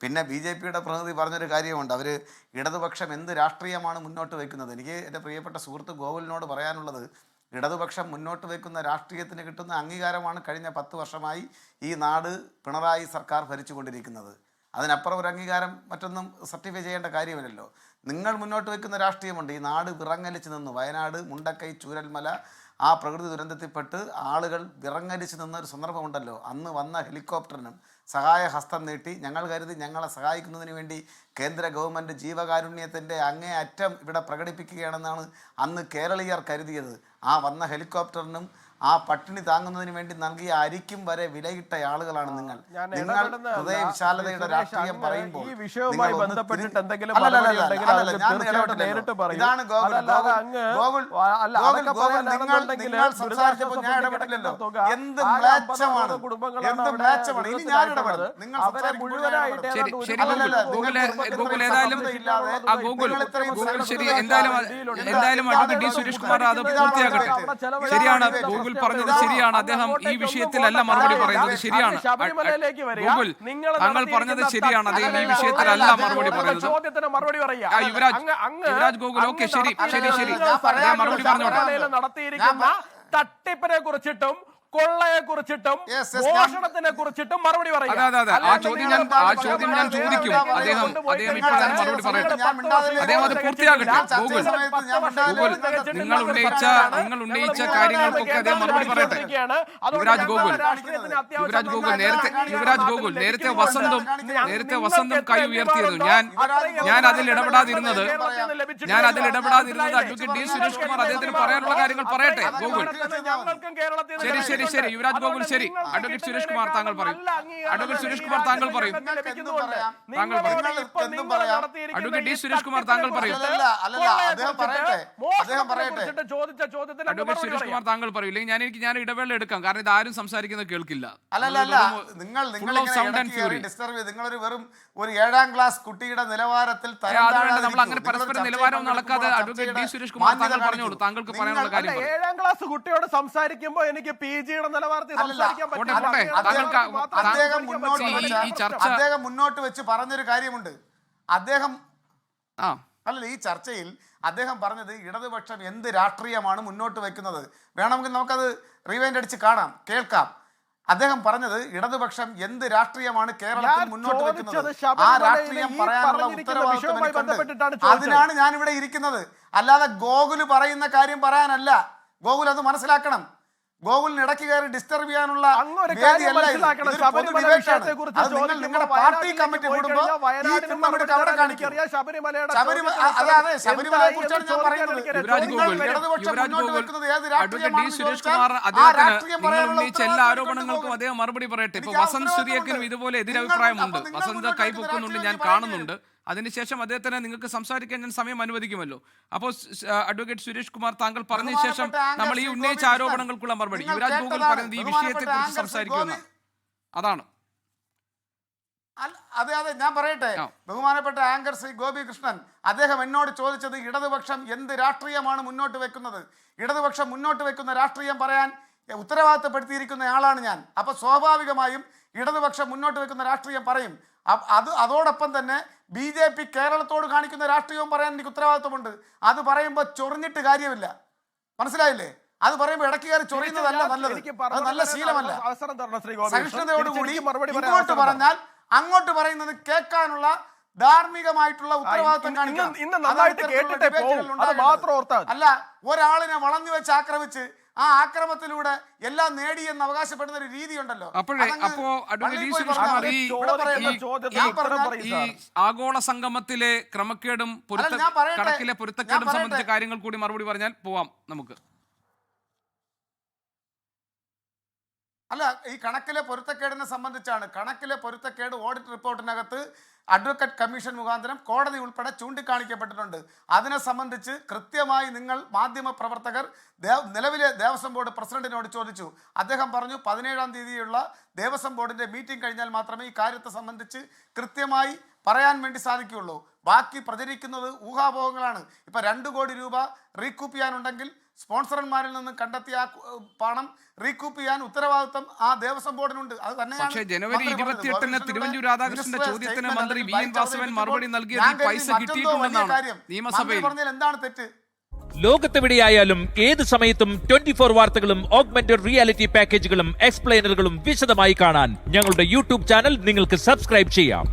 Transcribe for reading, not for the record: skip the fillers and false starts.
പിന്നെ BJPയുടെ പ്രതിനിധി പറഞ്ഞൊരു കാര്യമുണ്ട്, അവർ ഇടതുപക്ഷം എന്ത് രാഷ്ട്രീയമാണ് മുന്നോട്ട് വയ്ക്കുന്നത്. എനിക്ക് എൻ്റെ പ്രിയപ്പെട്ട സുഹൃത്ത് ഗോകുലിനോട് പറയാനുള്ളത്, ഇടതുപക്ഷം മുന്നോട്ട് വയ്ക്കുന്ന രാഷ്ട്രീയത്തിന് കിട്ടുന്ന അംഗീകാരമാണ് കഴിഞ്ഞ 10 വർഷമായി ഈ നാട് പിണറായി സർക്കാർ ഭരിച്ചുകൊണ്ടിരിക്കുന്നത്. അതിനപ്പുറം ഒരു അംഗീകാരം മറ്റൊന്നും സർട്ടിഫൈ ചെയ്യേണ്ട കാര്യമില്ലല്ലോ. നിങ്ങൾ മുന്നോട്ട് വയ്ക്കുന്ന രാഷ്ട്രീയമുണ്ട്. ഈ നാട് വിറങ്ങലിച്ച് നിന്ന് വയനാട്, മുണ്ടക്കൈ, ചൂരൽമല ആ പ്രകൃതി ദുരന്തത്തിൽപ്പെട്ട് ആളുകൾ വിറങ്ങലിച്ച് നിന്നൊരു സന്ദർഭമുണ്ടല്ലോ. അന്ന് വന്ന ഹെലികോപ്റ്ററിനും സഹായ ഹസ്തം നീട്ടി ഞങ്ങൾ കരുതി ഞങ്ങളെ സഹായിക്കുന്നതിന് വേണ്ടി കേന്ദ്ര ഗവൺമെൻറ് ജീവകാരുണ്യത്തിൻ്റെ അങ്ങേ അറ്റം ഇവിടെ പ്രകടിപ്പിക്കുകയാണെന്നാണ് അന്ന് കേരളീയർ കരുതിയത്. ആ വന്ന ഹെലികോപ്റ്ററിനും ആ പട്ടിണി താങ്ങുന്നതിന് വേണ്ടി നൽകിയ അരിക്കും വരെ വിലയിട്ട ആളുകളാണ് നിങ്ങൾ. നിങ്ങൾ ഹൃദയ വിശാലതയുടെ രാഷ്ട്രീയം പറയുമ്പോൾ ഇതാണ് നിങ്ങൾ സംസാരിച്ചപ്പോൾ ഞാൻ ഇടപെട്ടില്ലല്ലോ. എന്ത് മ്ലേച്ഛമാണ്, എന്ത് മ്ലേച്ഛമാണ്. ഇനി ഞാൻ ഇടപെടും. നിങ്ങൾ ശരിയാണ്, ഗൂഗിൾ പറഞ്ഞത് ശരിയാണ്. അദ്ദേഹം ഈ വിഷയത്തിലല്ല മറുപടി പറയുന്നത്. ശരിയാണ് ഗൂഗിൾ, താങ്കൾ പറഞ്ഞത് ശരിയാണ്. അദ്ദേഹം ഈ വിഷയത്തിലല്ല മറുപടി പറയുന്നത്. യുവരാജ് ഗൂഗിൾ, ഓക്കെ, ശരി ശരി ശരി, മറുപടി പറഞ്ഞോട്ടെ. തട്ടിപ്പിനെ കുറിച്ചിട്ടും കൊള്ളയെ കുറിച്ചിട്ടും മോഷണത്തിനെ കുറിച്ചിട്ടും മറുപടി പറയും. ആ ചോദ്യം ഞാൻ ചോദിക്കും. അദ്ദേഹം ഇപ്പോൾ തന്നെ മറുപടി പറയട്ടെ. അദ്ദേഹം അത് പൂർത്തിയാകട്ടെ. ഗൂഗിൾ, നിങ്ങൾ ഉന്നയിച്ച കാര്യങ്ങൾക്കൊക്കെ അദ്ദേഹം മറുപടി പറയട്ടെ. യുവരാജ് ഗൂഗിൾ, നേരത്തെ വസന്തും കൈ ഉയർത്തിയിരുന്നു. ഞാൻ അതിൽ ഇടപെടാതിരുന്നത് അഡ്വക്കേറ്റ് ഡി സുരേഷ് കുമാർ അദ്ദേഹത്തിന് പറയാനുള്ള കാര്യങ്ങൾ പറയട്ടെ. ഗൂഗിൾ, ശരി ശരി, യുവരാജ് ഗോകുൽ, ശരി. അഡ്വക്കേറ്റ് സുരേഷ് കുമാർ താങ്കൾ പറയും. അഡ്വക്കേറ്റ് സുരേഷ് കുമാർ താങ്കൾ പറയും. അഡ്വക്കേറ്റ് ഡി സുരേഷ് കുമാർ താങ്കൾ പറയും. അഡ്വക്കേറ്റ് സുരേഷ് കുമാർ താങ്കൾ പറയും. ഇല്ലെങ്കിൽ ഞാൻ ഇടവേള എടുക്കാം, കാരണം ഇത് ആരും സംസാരിക്കുന്നത് കേൾക്കില്ല. നിങ്ങളൊരു വെറും ഒരു 7ാം ക്ലാസ് കുട്ടിയുടെ നിലവാരത്തിൽ നമ്മൾ അങ്ങനെ പരസ്പരം നിലവാരം നടക്കാതെ അഡ്വക്കേറ്റ് ഡി സുരേഷ് കുമാർ താങ്കൾ പറഞ്ഞോളൂ. താങ്കൾക്ക് പറയാനുള്ള കാര്യം. 7ാം ക്ലാസ് കുട്ടിയോട് സംസാരിക്കുമ്പോൾ എനിക്ക് PGയുടെ നിലവാരത്തിൽ സംസാരിക്കാൻ പറ്റില്ല. അദ്ദേഹം മുന്നോട്ട് വെച്ച് പറഞ്ഞൊരു കാര്യമുണ്ട്. ഈ ചർച്ചയിൽ അദ്ദേഹം പറഞ്ഞത് ഇടതുപക്ഷം എന്ത് രാഷ്ട്രീയമാണ് മുന്നോട്ട് വെക്കുന്നത്. വേണമെങ്കിൽ നമുക്കത് റീവൈൻഡ് അടിച്ച് കേൾക്കാം. അദ്ദേഹം പറഞ്ഞത് ഇടതുപക്ഷം എന്ത് രാഷ്ട്രീയമാണ് കേരളത്തിൽ മുന്നോട്ട് വെക്കുന്നത്, ആ രാഷ്ട്രീയം പറയാനുള്ള ഉത്തരവാദിത്വം. അതിനാണ് ഞാൻ ഇവിടെ ഇരിക്കുന്നത്. അല്ലാതെ ഗോകുല് പറയുന്ന കാര്യം പറയാനല്ല. ഗോകുൽ അത് മനസ്സിലാക്കണം. ഗോകുലിന് ഇടയ്ക്ക് കയറി ഡിസ്റ്റർബ് ചെയ്യാനുള്ള നിങ്ങളുടെ പാർട്ടി കമ്മിറ്റി കൂടുമ്പോൾ ശബരിമലയെ കുറിച്ചാണ് ഞാൻ പറയുന്നത്. എല്ലാ ആരോപണങ്ങൾക്കും അദ്ദേഹം മറുപടി പറയട്ടെ. ഇപ്പൊ വസന്ത് സുരിയക്കിനും ഇതുപോലെ എതിരഭിപ്രായമുണ്ട്. വസന്ത് കൈപൊക്കുന്നുണ്ട്, ഞാൻ കാണുന്നുണ്ട്. അതിനുശേഷം അദ്ദേഹത്തിന് നിങ്ങൾക്ക് സംസാരിക്കാൻ ഞാൻ സമയം അനുവദിക്കുമല്ലോ. അപ്പോൾ അഡ്വക്കേറ്റ് സുരേഷ് കുമാർ താങ്കൾ പറഞ്ഞ ശേഷം നമ്മൾ ഈ ഉന്നയിച്ച ആരോപണങ്ങൾക്കുള്ള മറുപടി. യുവരാജ് ഗോകുൽ പറയുന്നത് ഈ വിഷയത്തെ കുറിച്ച് സംസാരിക്കുന്ന അതാണ്. അതെ, ഞാൻ പറയട്ടെ. ബഹുമാനപ്പെട്ട ആങ്കർ ശ്രീ ഗോപി കൃഷ്ണൻ അദ്ദേഹം എന്നോട് ചോദിച്ചത് ഇടതുപക്ഷം എന്ത് രാഷ്ട്രീയമാണ് മുന്നോട്ട് വെക്കുന്നത്. ഇടതുപക്ഷം മുന്നോട്ട് വെക്കുന്ന രാഷ്ട്രീയം പറയാൻ ഉത്തരവാദിത്തപ്പെടുത്തിയിരിക്കുന്ന ആളാണ് ഞാൻ. അപ്പൊ സ്വാഭാവികമായും ഇടതുപക്ഷം മുന്നോട്ട് വെക്കുന്ന രാഷ്ട്രീയം പറയും. അതോടൊപ്പം തന്നെ BJP കേരളത്തോട് കാണിക്കുന്ന രാഷ്ട്രീയവും പറയാൻ എനിക്ക് ഉത്തരവാദിത്വമുണ്ട്. അത് പറയുമ്പോൾ ചൊറിഞ്ഞിട്ട് കാര്യമില്ല, മനസ്സിലായില്ലേ? അത് പറയുമ്പോൾ ഇടയ്ക്ക് കയറി ചൊറിയുന്നതല്ല നല്ലത്, അത് നല്ല ശീലമല്ല. സഹിഷ്ണുതയോടുകൂടി ഇങ്ങോട്ട് പറഞ്ഞാൽ അങ്ങോട്ട് പറയുന്നത് കേൾക്കാനുള്ള ധാർമ്മികമായിട്ടുള്ള ഉത്തരവാദിത്വം കാണിക്കണം. അല്ല, ഒരാളിനെ വളഞ്ഞു വെച്ച് ആക്രമിച്ച് ആ ആക്രമത്തിലൂടെ എല്ലാം നേടിയെന്ന് അവകാശപ്പെടുന്ന ഒരു രീതി ഉണ്ടല്ലോ. ഈ ആഗോള സംഗമത്തിലെ ക്രമക്കേടും കണക്കിലെ പൊരുത്തക്കേടും സംബന്ധിച്ച കാര്യങ്ങൾ കൂടി മറുപടി പറഞ്ഞാൽ പോവാം നമുക്ക്. അല്ല, ഈ കണക്കിലെ പൊരുത്തക്കേടിനെ സംബന്ധിച്ചാണ്. കണക്കിലെ പൊരുത്തക്കേട് ഓഡിറ്റ് റിപ്പോർട്ടിനകത്ത് അഡ്വക്കേറ്റ് കമ്മീഷൻ മുഖാന്തരം കോടതി ഉൾപ്പെടെ ചൂണ്ടിക്കാണിക്കപ്പെട്ടിട്ടുണ്ട്. അതിനെ സംബന്ധിച്ച് കൃത്യമായി നിങ്ങൾ മാധ്യമ പ്രവർത്തകർ നിലവിലെ ദേവസ്വം ബോർഡ് പ്രസിഡന്റിനോട് ചോദിച്ചു. അദ്ദേഹം പറഞ്ഞു 17-ാം തീയതിയുള്ള ദേവസ്വം ബോർഡിന്റെ മീറ്റിംഗ് കഴിഞ്ഞാൽ മാത്രമേ ഈ കാര്യത്തെ സംബന്ധിച്ച് കൃത്യമായി പറയാൻ വേണ്ടി സാധിക്കുകയുള്ളൂ. ബാക്കി പ്രചരിക്കുന്നത് ഊഹാപോഹങ്ങളാണ്. ഇപ്പൊ 2 കോടി രൂപ റീകൂപ്പ് ചെയ്യാനുണ്ടെങ്കിൽ സ്പോൺസർമാരിൽ നിന്ന് കണ്ടെത്തിയ ആ പണം റീകൂപ്പ് ചെയ്യാൻ ഉത്തരവാദിത്വം ആ ദേവസ്വം ബോർഡിനുണ്ട്. അത് തന്നെയാണ്. പക്ഷേ ജനുവരി 28-ന് തിരുവഞ്ചൂർ രാധാകൃഷ്ണന്റെ ചോദ്യത്തിന് മന്ത്രി വി എൻ വാസവൻ മറുപടി നൽകിയത് ഈ പൈസ കിട്ടിയിട്ടുണ്ടെന്നാണ് നിയമസഭയിൽ. പറഞ്ഞാൽ എന്താണ് തെറ്റ്? ലോകത്തെവിടെയായാലും ഏത് സമയത്തും 24 വാർത്തകളും ഓഗ്മെന്റഡ് റിയാലിറ്റി പാക്കേജുകളും എക്സ്പ്ലെയിനറുകളും വിശദമായി കാണാൻ ഞങ്ങളുടെ യൂട്യൂബ് ചാനൽ നിങ്ങൾക്ക് സബ്സ്ക്രൈബ് ചെയ്യാം.